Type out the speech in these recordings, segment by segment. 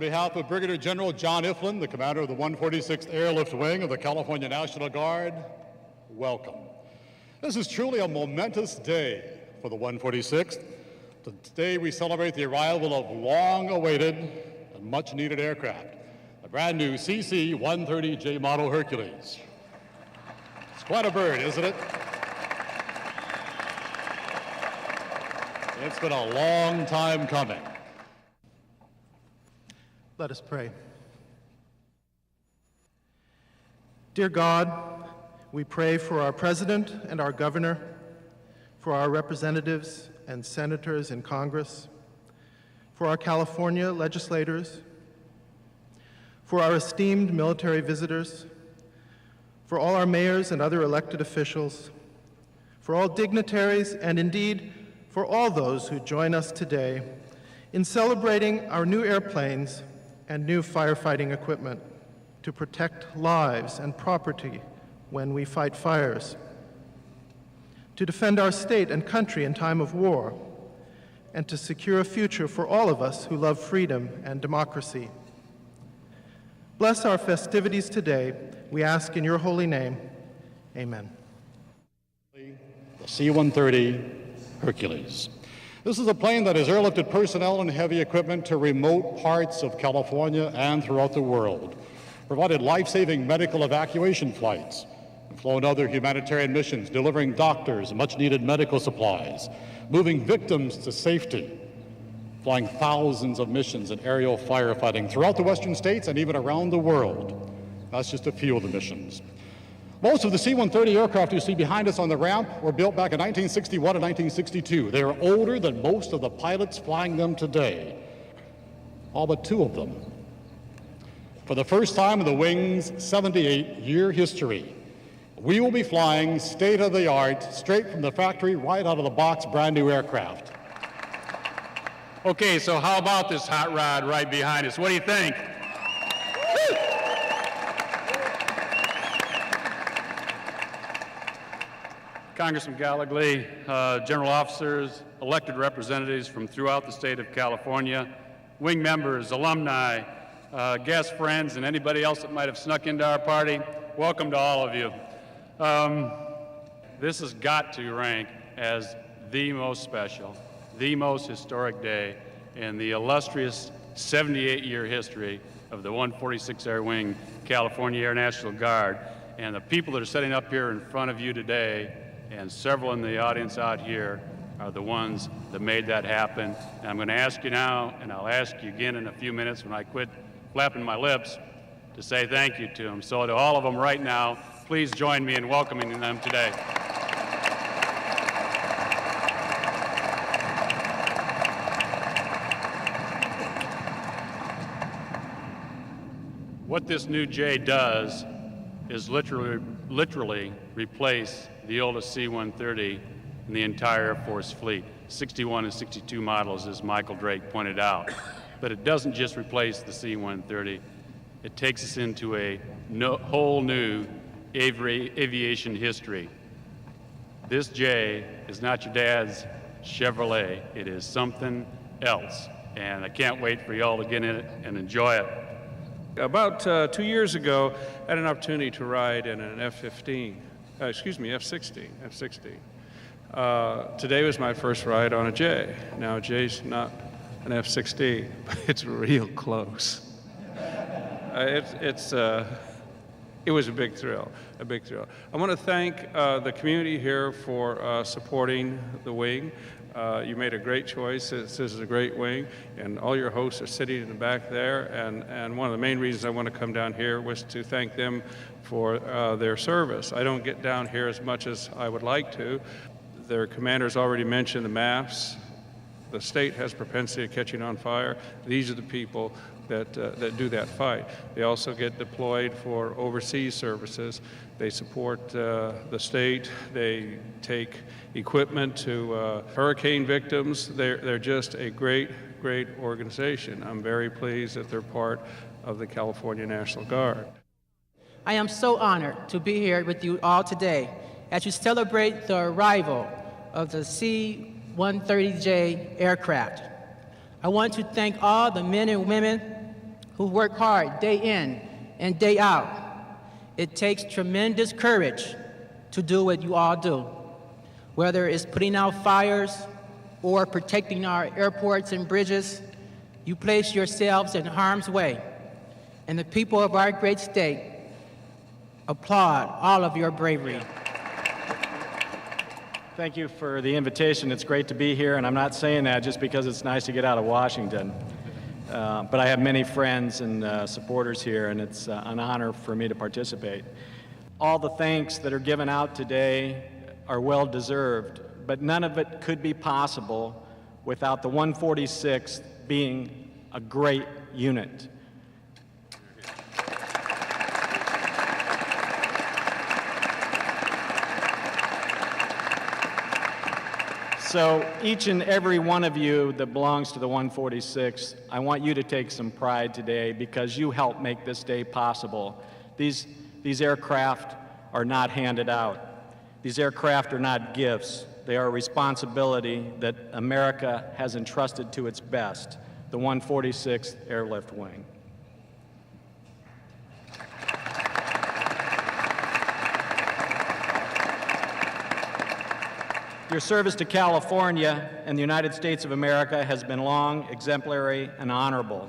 behalf of Brigadier General John Iflin, the commander of the 146th Airlift Wing of the California National Guard, welcome. This is truly a momentous day for the 146th. Today we celebrate the arrival of long-awaited and much-needed aircraft, the brand new C-130J model Hercules. It's quite a bird, isn't it? It's been a long time coming. Let us pray. Dear God, we pray for our president and our governor, for our representatives and senators in Congress, for our California legislators, for our esteemed military visitors, for all our mayors and other elected officials, for all dignitaries, and indeed for all those who join us today in celebrating our new airplanes and new firefighting equipment to protect lives and property when we fight fires, to defend our state and country in time of war, and to secure a future for all of us who love freedom and democracy. Bless our festivities today, we ask in your holy name. Amen. The C-130 Hercules. This is a plane that has airlifted personnel and heavy equipment to remote parts of California and throughout the world, provided life-saving medical evacuation flights, and flown other humanitarian missions, delivering doctors and much-needed medical supplies, moving victims to safety, flying thousands of missions in aerial firefighting throughout the western states and even around the world. That's just a few of the missions. Most of the C-130 aircraft you see behind us on the ramp were built back in 1961 and 1962. They are older than most of the pilots flying them today, all but two of them. For the first time in the Wing's 78-year history, we will be flying state-of-the-art, straight from the factory, right out of the box, brand new aircraft. Okay, so how about this hot rod right behind us? What do you think? Congressman Gallagher, general officers, elected representatives from throughout the state of California, wing members, alumni, guest friends, and anybody else that might have snuck into our party, welcome to all of you. This has got to rank as the most special, the most historic day in the illustrious 78-year history of the 146th Air Wing, California Air National Guard. And the people that are sitting up here in front of you today, and several in the audience out here, are the ones that made that happen. And I'm going to ask you now, and I'll ask you again in a few minutes when I quit flapping my lips, to say thank you to them. So to all of them right now, please join me in welcoming them today. What this new J does is literally replace the oldest C-130 in the entire Air Force fleet, 61 and 62 models, as Michael Drake pointed out. But it doesn't just replace the C-130, it takes us into a whole new aviation history. This J is not your dad's Chevrolet, it is something else. And I can't wait for y'all to get in it and enjoy it. About 2 years ago, I had an opportunity to ride in an F-16. Today was my first ride on a J. Now, J's not an F-16, but it's real close. It was a big thrill, a big thrill. I want to thank the community here for supporting the wing. You made a great choice. This is a great wing, and all your hosts are sitting in the back there. And one of the main reasons I want to come down here was to thank them for their service. I don't get down here as much as I would like to. Their commanders already mentioned the maps. The state has propensity of catching on fire. These are the people that do that fight. They also get deployed for overseas services. They support the state. They take equipment to hurricane victims. They're just a great, great organization. I'm very pleased that they're part of the California National Guard. I am so honored to be here with you all today as you celebrate the arrival of the C-130J aircraft. I want to thank all the men and women who work hard day in and day out. It takes tremendous courage to do what you all do, whether it's putting out fires or protecting our airports and bridges. You place yourselves in harm's way, and the people of our great state applaud all of your bravery. Thank you for the invitation. It's great to be here, and I'm not saying that just because it's nice to get out of Washington. But I have many friends and supporters here, and it's an honor for me to participate. All the thanks that are given out today are well deserved, but none of it could be possible without the 146th being a great unit. So each and every one of you that belongs to the 146th, I want you to take some pride today because you helped make this day possible. These aircraft are not handed out. These aircraft are not gifts. They are a responsibility that America has entrusted to its best, the 146th Airlift Wing. Your service to California and the United States of America has been long, exemplary, and honorable.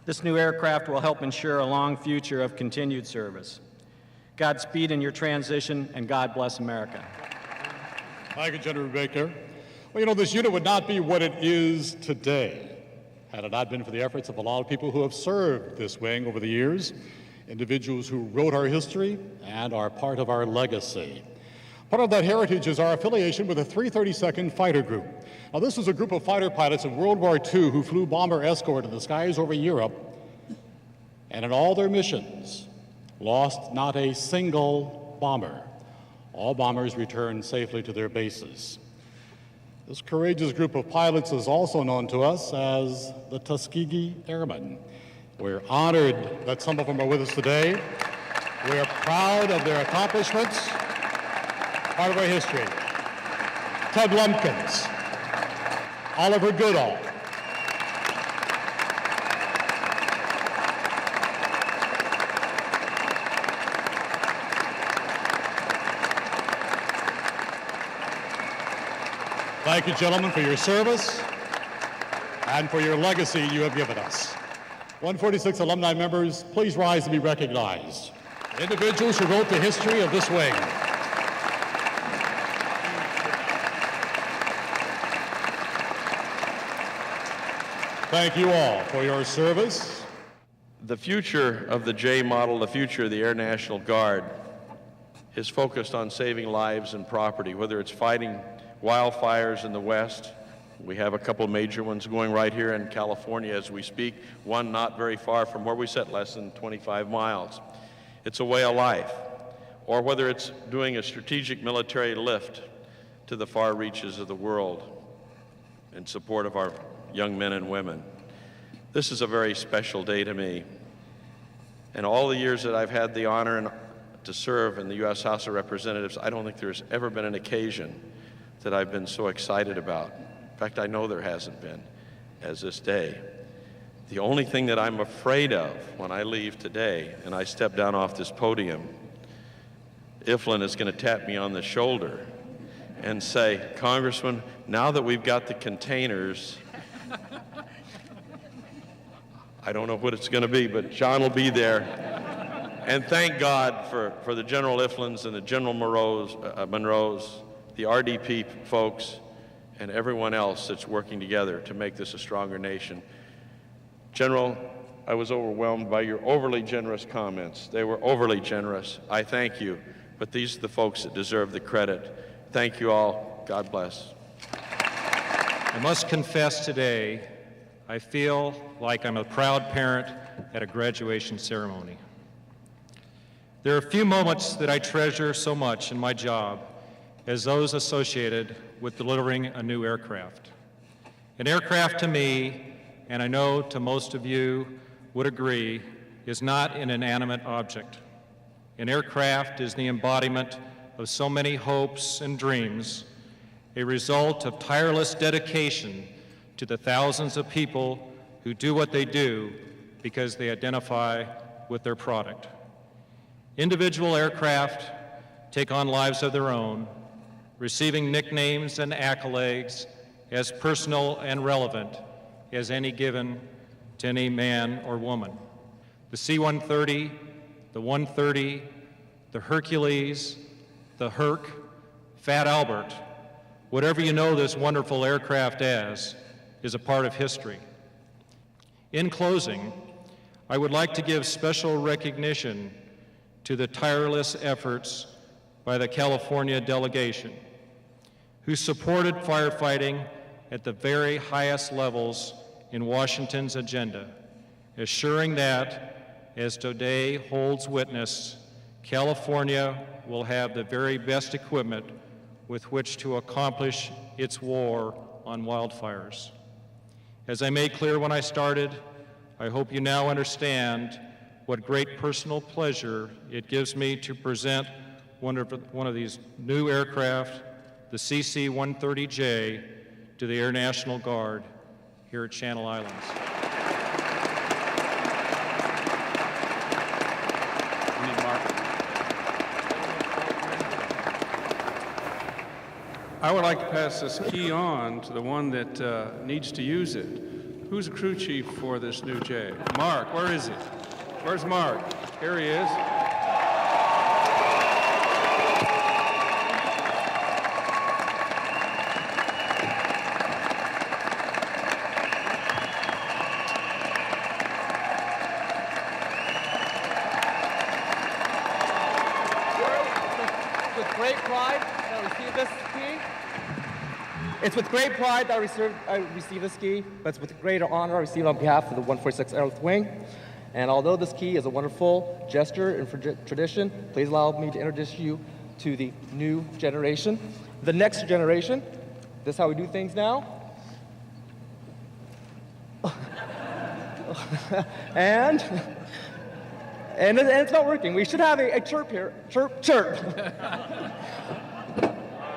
This new aircraft will help ensure a long future of continued service. Godspeed in your transition, and God bless America. Thank you, General Baker. Well, you know, this unit would not be what it is today had it not been for the efforts of a lot of people who have served this wing over the years, individuals who wrote our history and are part of our legacy. Part of that heritage is our affiliation with the 332nd Fighter Group. Now, this was a group of fighter pilots in World War II who flew bomber escort in the skies over Europe, and in all their missions, lost not a single bomber. All bombers returned safely to their bases. This courageous group of pilots is also known to us as the Tuskegee Airmen. We're honored that some of them are with us today. We are proud of their accomplishments. Part of our history. Ted Lumpkins, Oliver Goodall, thank you, gentlemen, for your service and for your legacy you have given us. 146 alumni members, please rise to be recognized. Individuals who wrote the history of this wing. Thank you all for your service. The future of the J model, the future of the Air National Guard, is focused on saving lives and property, whether it's fighting wildfires in the West. We have a couple major ones going right here in California as we speak, one not very far from where we sit, less than 25 miles. It's a way of life. Or whether it's doing a strategic military lift to the far reaches of the world in support of our young men and women. This is a very special day to me. In all the years that I've had the honor to serve in the U.S. House of Representatives, I don't think there's ever been an occasion that I've been so excited about. In fact, I know there hasn't been, as this day. The only thing that I'm afraid of when I leave today and I step down off this podium, Iflin is going to tap me on the shoulder and say, Congressman, now that we've got the containers, I don't know what it's going to be, but John will be there. And thank God for the General Iflins and the General Monroes, the RDP folks, and everyone else that's working together to make this a stronger nation. General, I was overwhelmed by your overly generous comments. They were overly generous. I thank you, but these are the folks that deserve the credit. Thank you all. God bless. I must confess today, I feel like I'm a proud parent at a graduation ceremony. There are few moments that I treasure so much in my job as those associated with delivering a new aircraft. An aircraft to me, and I know to most of you would agree, is not an inanimate object. An aircraft is the embodiment of so many hopes and dreams, a result of tireless dedication to the thousands of people who do what they do because they identify with their product. Individual aircraft take on lives of their own, receiving nicknames and accolades as personal and relevant as any given to any man or woman. The C-130, the 130, the Hercules, the Herc, Fat Albert, whatever you know this wonderful aircraft as, is a part of history. In closing, I would like to give special recognition to the tireless efforts by the California delegation, who supported firefighting at the very highest levels in Washington's agenda, assuring that, as today holds witness, California will have the very best equipment with which to accomplish its war on wildfires. As I made clear when I started, I hope you now understand what great personal pleasure it gives me to present one of these new aircraft, the CC-130J, to the Air National Guard here at Channel Islands. I would like to pass this key on to the one that needs to use it. Who's the crew chief for this new J? Mark, where is he? Where's Mark? Here he is. With great pride that I received this key. It's with great pride that I received this key, but it's with greater honor I receive it on behalf of the 146 Airlift Wing. And although this key is a wonderful gesture and tradition, please allow me to introduce you to the new generation. The next generation. This is how we do things now. and it's not working. We should have a chirp here. Chirp, chirp.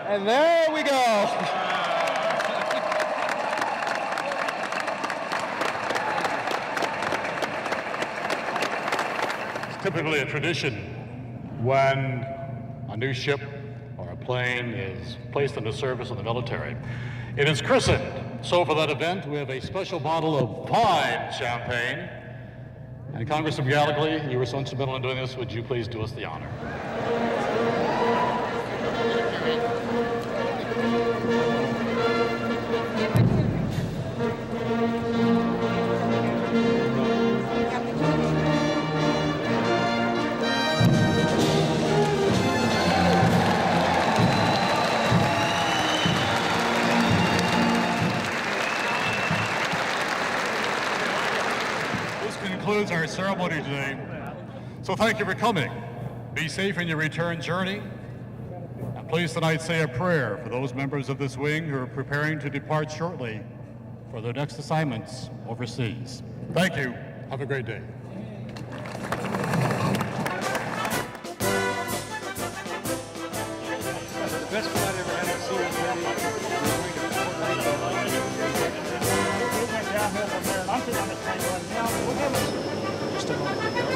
And there we go. It's typically a tradition when a new ship or a plane is placed into service in the military. It is christened. So for that event, we have a special bottle of fine champagne. And Congressman Gallagher, you were so instrumental in doing this. Would you please do us the honor? Concludes our ceremony today. So thank you for coming. Be safe in your return journey. And please tonight say a prayer for those members of this wing who are preparing to depart shortly for their next assignments overseas. Thank you. Have a great day. The best flight I ever had at C-130. I'm sitting on the plane right now. We'll have just a moment ago.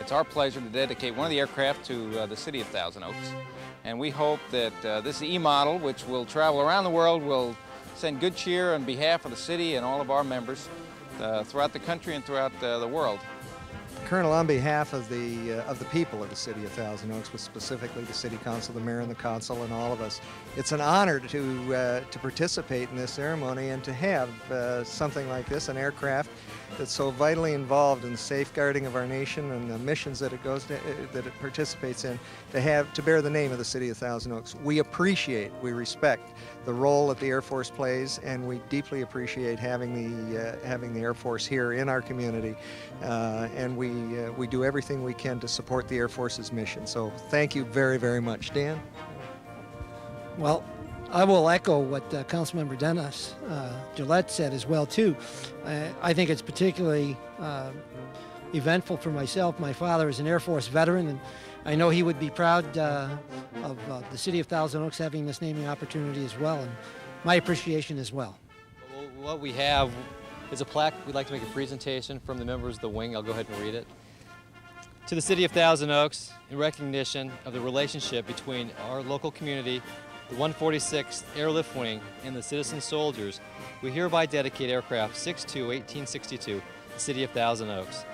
It's our pleasure to dedicate one of the aircraft to the city of Thousand Oaks. And we hope that this E model, which will travel around the world, will send good cheer on behalf of the city and all of our members throughout the country and throughout the world. Colonel, on behalf of the people of the city of Thousand Oaks, but specifically the city council, the mayor and the council, and all of us, it's an honor to participate in this ceremony and to have something like this, an aircraft that's so vitally involved in the safeguarding of our nation and the missions that it participates in, to bear the name of the city of Thousand Oaks. We respect the role that the Air Force plays, and we deeply appreciate having the Air Force here in our community, and we do everything we can to support the Air Force's mission. So thank you very, very much. Dan? Well, I will echo what Councilmember Dennis Gillette said as well, too. I think it's particularly eventful for myself. My father is an Air Force veteran, and I know he would be proud of the city of Thousand Oaks having this naming opportunity as well, and my appreciation as well. What we have is a plaque. We'd like to make a presentation from the members of the wing. I'll go ahead and read it. To the city of Thousand Oaks, in recognition of the relationship between our local community, the 146th Airlift Wing, and the citizen soldiers, we hereby dedicate aircraft 6-2-1862 to the city of Thousand Oaks.